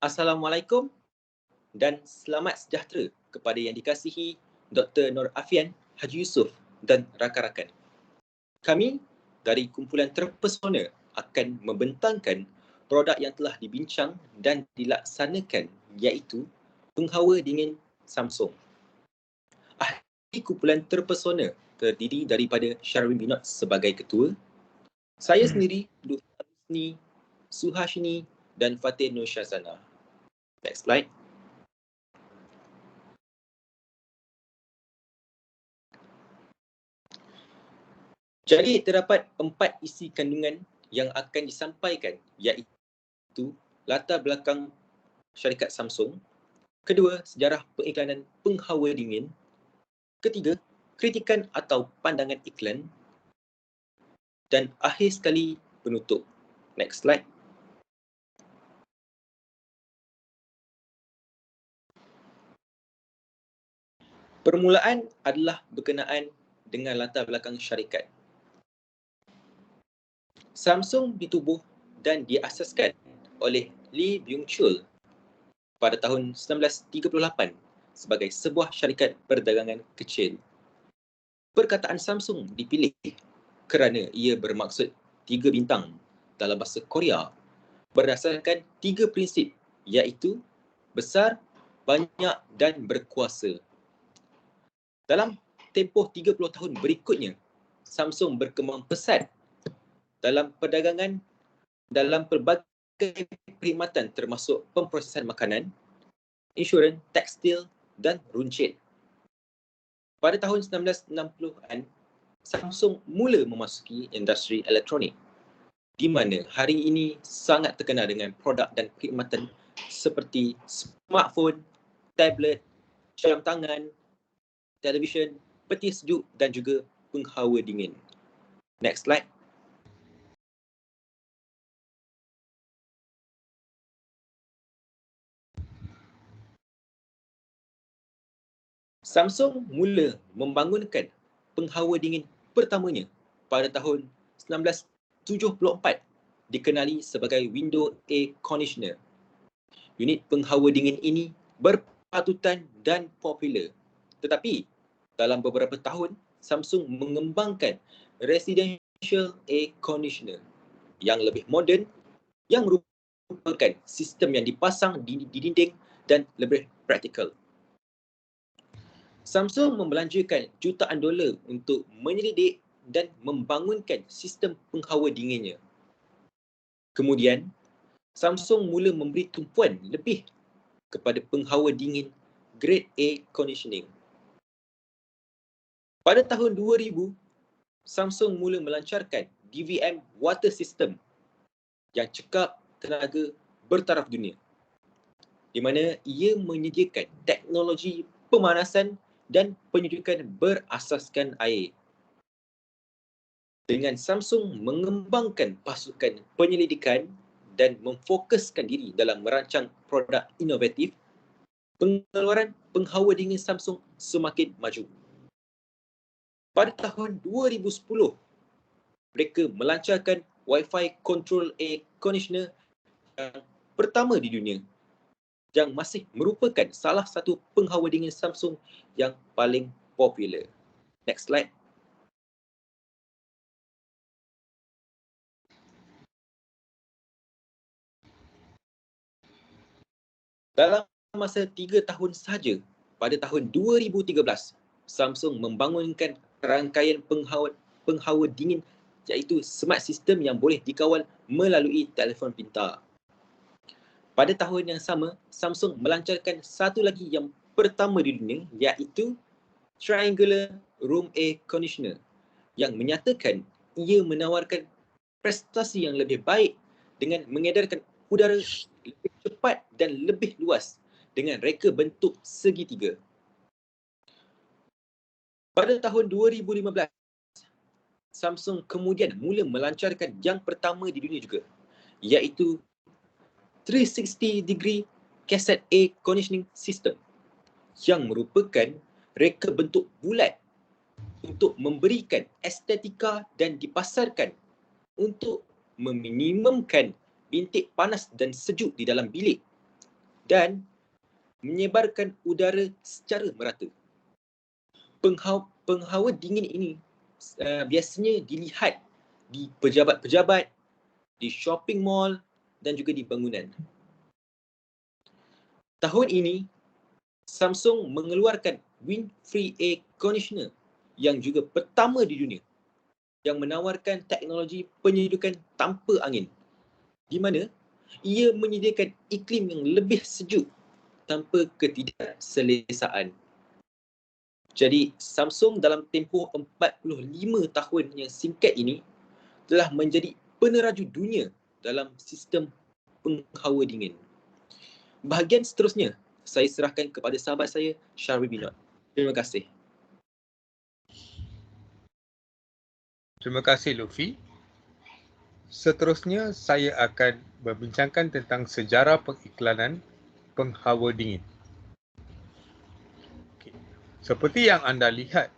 Assalamualaikum dan selamat sejahtera kepada yang dikasihi Dr. Nur Afian Haji Yusof dan rakan-rakan. Kami dari kumpulan Terpesona akan membentangkan produk yang telah dibincang dan dilaksanakan, iaitu penghawa dingin Samsung. Ahli kumpulan Terpesona terdiri daripada Syarwin Binot sebagai ketua, saya sendiri, Dr. Husni, Suhashini dan Fatin Nur Syazana. Next slide. Jadi terdapat 4 isi kandungan yang akan disampaikan, iaitu latar belakang syarikat Samsung, kedua, sejarah pengiklanan penghawa dingin, ketiga, kritikan atau pandangan iklan, dan akhir sekali penutup. Next slide. Permulaan adalah berkenaan dengan latar belakang syarikat. Samsung ditubuh dan diasaskan oleh Lee Byung-chul pada tahun 1938 sebagai sebuah syarikat perdagangan kecil. Perkataan Samsung dipilih kerana ia bermaksud 3 bintang dalam bahasa Korea berdasarkan 3 prinsip, iaitu besar, banyak dan berkuasa. Dalam tempoh 30 tahun berikutnya, Samsung berkembang pesat dalam perdagangan dalam pelbagai perkhidmatan termasuk pemprosesan makanan, insurans, tekstil dan runcit. Pada tahun 1960-an, Samsung mula memasuki industri elektronik, di mana hari ini sangat terkenal dengan produk dan perkhidmatan seperti smartphone, tablet, jam tangan, televisyen, peti sejuk dan juga penghawa dingin. Next slide. Samsung mula membangunkan penghawa dingin pertamanya pada tahun 1974, dikenali sebagai Window Air Conditioner. Unit penghawa dingin ini berpatutan dan popular. Tetapi dalam beberapa tahun, Samsung mengembangkan Residential Air Conditioner yang lebih moden, yang merupakan sistem yang dipasang di dinding dan lebih praktikal. Samsung membelanjakan jutaan dolar untuk menyelidik dan membangunkan sistem penghawa dinginnya. Kemudian, Samsung mula memberi tumpuan lebih kepada penghawa dingin Grade A Conditioning. Pada tahun 2000, Samsung mula melancarkan DVM Water System yang cekap tenaga bertaraf dunia, di mana ia menyediakan teknologi pemanasan dan penyejukan berasaskan air. Dengan Samsung mengembangkan pasukan penyelidikan dan memfokuskan diri dalam merancang produk inovatif, pengeluaran penghawa dingin Samsung semakin maju. Pada tahun 2010, mereka melancarkan Wi-Fi Control Air Conditioner yang pertama di dunia, yang masih merupakan salah satu penghawa dingin Samsung yang paling popular. Next slide. Dalam masa 3 tahun sahaja, pada tahun 2013, Samsung membangunkan rangkaian penghawa dingin, iaitu smart system yang boleh dikawal melalui telefon pintar. Pada tahun yang sama, Samsung melancarkan satu lagi yang pertama di dunia, iaitu Triangular Room Air Conditioner, yang menyatakan ia menawarkan prestasi yang lebih baik dengan mengedarkan udara lebih cepat dan lebih luas dengan reka bentuk segitiga. Pada tahun 2015, Samsung kemudian mula melancarkan yang pertama di dunia juga, iaitu 360 degree cassette air conditioning system, yang merupakan reka bentuk bulat untuk memberikan estetika dan dipasarkan untuk meminimumkan bintik panas dan sejuk di dalam bilik dan menyebarkan udara secara merata. Penghawa dingin ini biasanya dilihat di pejabat-pejabat, di shopping mall dan juga di bangunan. Tahun ini, Samsung mengeluarkan wind-free air conditioner yang juga pertama di dunia yang menawarkan teknologi penyejukan tanpa angin, di mana ia menyediakan iklim yang lebih sejuk tanpa ketidakselesaan. Jadi, Samsung dalam tempoh 45 tahun yang singkat ini telah menjadi peneraju dunia dalam sistem penghawa dingin. Bahagian seterusnya, saya serahkan kepada sahabat saya, Syarwi Binot. Terima kasih. Terima kasih, Luffy. Seterusnya, saya akan membincangkan tentang sejarah pengiklanan penghawa dingin. Okay. Seperti yang anda lihat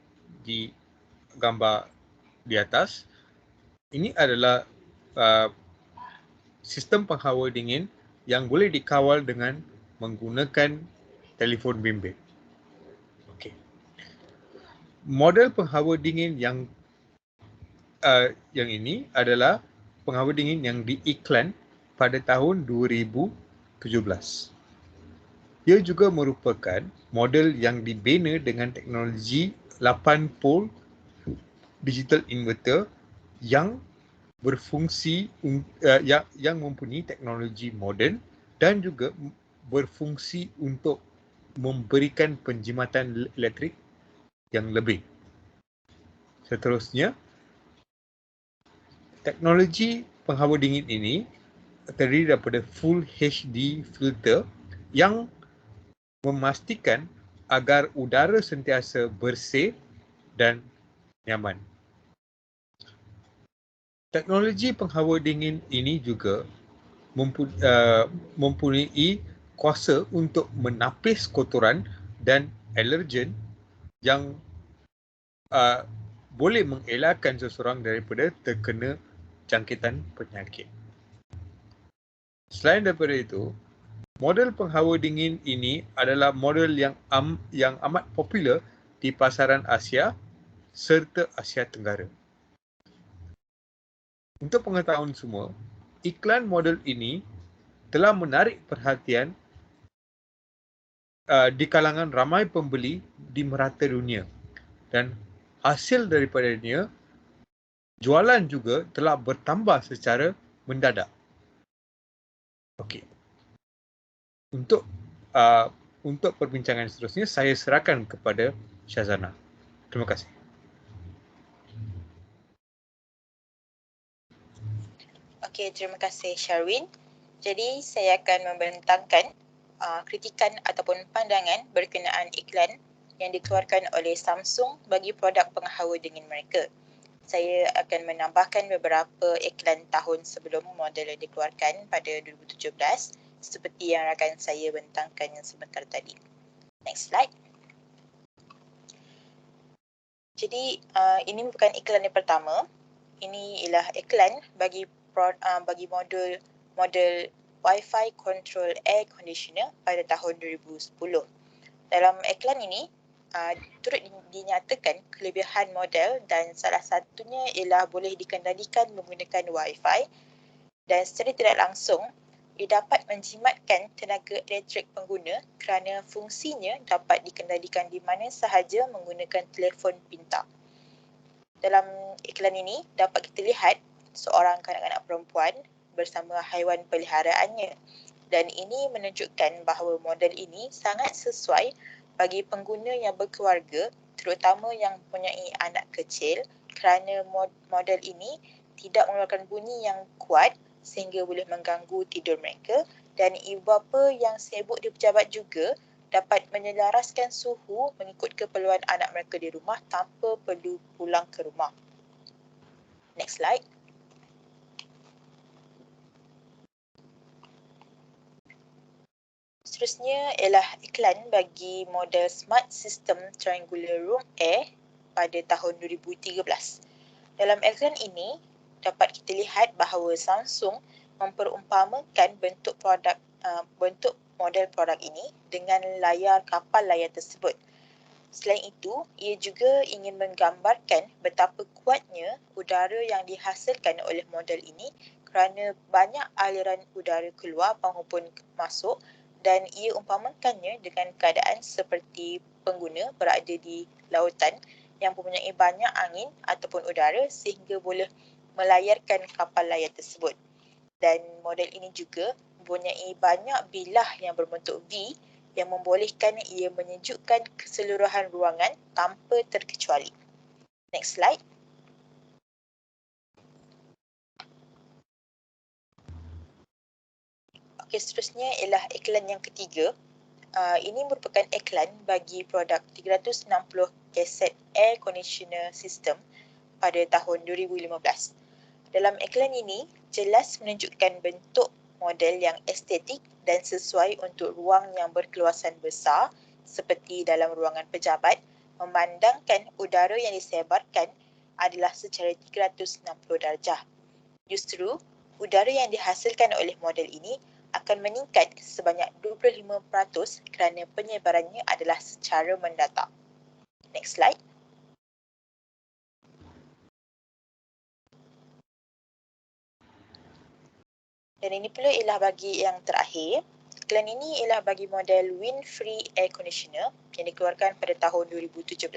di gambar di atas, ini adalah sistem penghawa dingin yang boleh dikawal dengan menggunakan telefon bimbit. Okay. Model penghawa dingin yang ini adalah penghawa dingin yang diiklan pada tahun 2017. Ia juga merupakan model yang dibina dengan teknologi 8 pole digital inverter yang berfungsi yang mempunyai teknologi moden dan juga berfungsi untuk memberikan penjimatan elektrik yang lebih. Seterusnya, teknologi penghawa dingin ini terdiri daripada full HD filter yang memastikan agar udara sentiasa bersih dan nyaman. Teknologi penghawa dingin ini juga mempunyai kuasa untuk menapis kotoran dan alergen yang boleh mengelakkan seseorang daripada terkena jangkitan penyakit. Selain daripada itu, model penghawa dingin ini adalah model yang amat popular di pasaran Asia serta Asia Tenggara. Untuk pengetahuan semua, iklan model ini telah menarik perhatian di kalangan ramai pembeli di merata dunia, dan hasil daripadanya jualan juga telah bertambah secara mendadak. Okey. Untuk perbincangan seterusnya, saya serahkan kepada Syazana. Terima kasih. Okey, terima kasih Sharwin. Jadi saya akan membentangkan kritikan ataupun pandangan berkenaan iklan yang dikeluarkan oleh Samsung bagi produk penghawa dingin mereka. Saya akan menambahkan beberapa iklan tahun sebelum model yang dikeluarkan pada 2017 seperti yang rakan saya bentangkan yang sebentar tadi. Next slide. Jadi ini bukan iklan yang pertama. Ini ialah iklan bagi model Wi-Fi Control Air Conditioner pada tahun 2010. Dalam iklan ini, turut dinyatakan kelebihan model dan salah satunya ialah boleh dikendalikan menggunakan Wi-Fi dan secara tidak langsung ia dapat menjimatkan tenaga elektrik pengguna kerana fungsinya dapat dikendalikan di mana sahaja menggunakan telefon pintar. Dalam iklan ini dapat kita lihat seorang kanak-kanak perempuan bersama haiwan peliharaannya dan ini menunjukkan bahawa model ini sangat sesuai bagi pengguna yang berkeluarga terutama yang mempunyai anak kecil kerana model ini tidak mengeluarkan bunyi yang kuat sehingga boleh mengganggu tidur mereka dan ibu bapa yang sibuk di pejabat juga dapat menyelaraskan suhu mengikut keperluan anak mereka di rumah tanpa perlu pulang ke rumah. Next slide. Seterusnya ialah iklan bagi model Smart System Triangular Room Air pada tahun 2013. Dalam iklan ini, dapat kita lihat bahawa Samsung memperumpamakan bentuk model produk ini dengan layar kapal layar tersebut. Selain itu, ia juga ingin menggambarkan betapa kuatnya udara yang dihasilkan oleh model ini kerana banyak aliran udara keluar maupun masuk, dan ia umpamakannya dengan keadaan seperti pengguna berada di lautan yang mempunyai banyak angin ataupun udara sehingga boleh melayarkan kapal layar tersebut. Dan model ini juga mempunyai banyak bilah yang berbentuk V yang membolehkan ia menyejukkan keseluruhan ruangan tanpa terkecuali. Next slide. Okey, seterusnya ialah iklan yang ketiga. Ini merupakan iklan bagi produk 360 kaset air conditioner system pada tahun 2015. Dalam iklan ini, jelas menunjukkan bentuk model yang estetik dan sesuai untuk ruang yang berkeluasan besar seperti dalam ruangan pejabat, memandangkan udara yang disebarkan adalah secara 360 darjah. Justru, udara yang dihasilkan oleh model ini akan meningkat sebanyak 25% kerana penyebarannya adalah secara mendatar. Next slide. Dan ini pula ialah bagi yang terakhir. Iklan ini ialah bagi model Wind Free Air Conditioner yang dikeluarkan pada tahun 2017.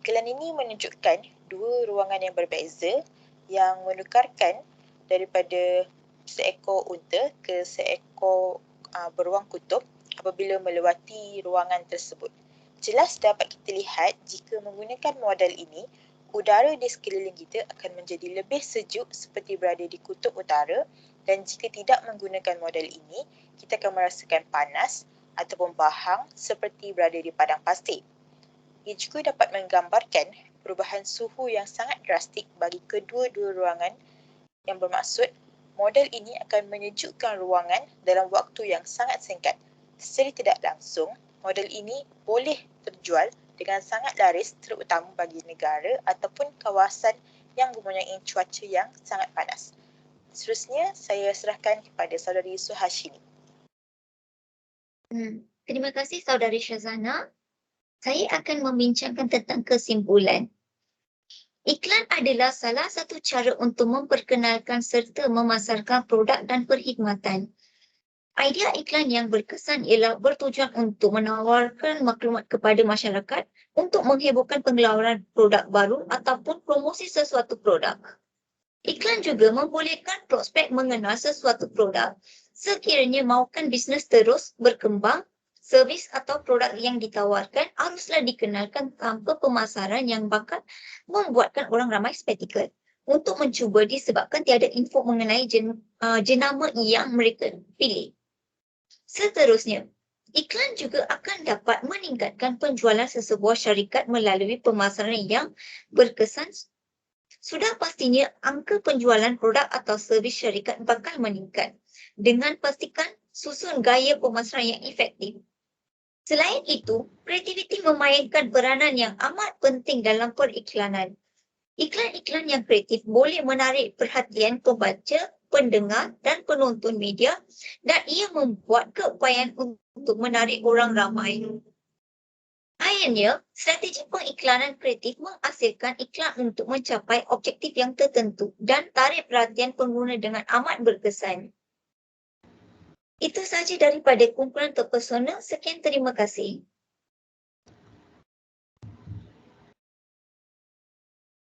Iklan ini menunjukkan dua ruangan yang berbeza yang menukarkan daripada seekor unta ke seekor beruang kutub apabila melewati ruangan tersebut. Jelas dapat kita lihat jika menggunakan model ini, udara di sekeliling kita akan menjadi lebih sejuk seperti berada di kutub utara, dan jika tidak menggunakan model ini, kita akan merasakan panas ataupun bahang seperti berada di padang pasir. Ia juga dapat menggambarkan perubahan suhu yang sangat drastik bagi kedua-dua ruangan, yang bermaksud model ini akan menyejukkan ruangan dalam waktu yang sangat singkat. Secara tidak langsung, model ini boleh terjual dengan sangat laris, terutama bagi negara ataupun kawasan yang mempunyai cuaca yang sangat panas. Seterusnya, saya serahkan kepada saudari Suhashini. Terima kasih saudari Syazana. Saya akan membincangkan tentang kesimpulan. Iklan adalah salah satu cara untuk memperkenalkan serta memasarkan produk dan perkhidmatan. Idea iklan yang berkesan ialah bertujuan untuk menawarkan maklumat kepada masyarakat untuk menghebohkan pengeluaran produk baru ataupun promosi sesuatu produk. Iklan juga membolehkan prospek mengenal sesuatu produk sekiranya mahukan bisnes terus berkembang. Servis atau produk yang ditawarkan haruslah dikenalkan tanpa pemasaran yang bakal membuatkan orang ramai skeptikal untuk mencuba disebabkan tiada info mengenai jenama yang mereka pilih. Seterusnya, iklan juga akan dapat meningkatkan penjualan sesebuah syarikat melalui pemasaran yang berkesan. Sudah pastinya angka penjualan produk atau servis syarikat bakal meningkat dengan pastikan susun gaya pemasaran yang efektif. Selain itu, kreativiti memainkan peranan yang amat penting dalam periklanan. Iklan-iklan yang kreatif boleh menarik perhatian pembaca, pendengar dan penonton media, dan ia membuat keupayaan untuk menarik orang ramai. Akhirnya, strategi pengiklanan kreatif menghasilkan iklan untuk mencapai objektif yang tertentu dan tarik perhatian pengguna dengan amat berkesan. Itu sahaja daripada kumpulan terpesona. Sekian, terima kasih.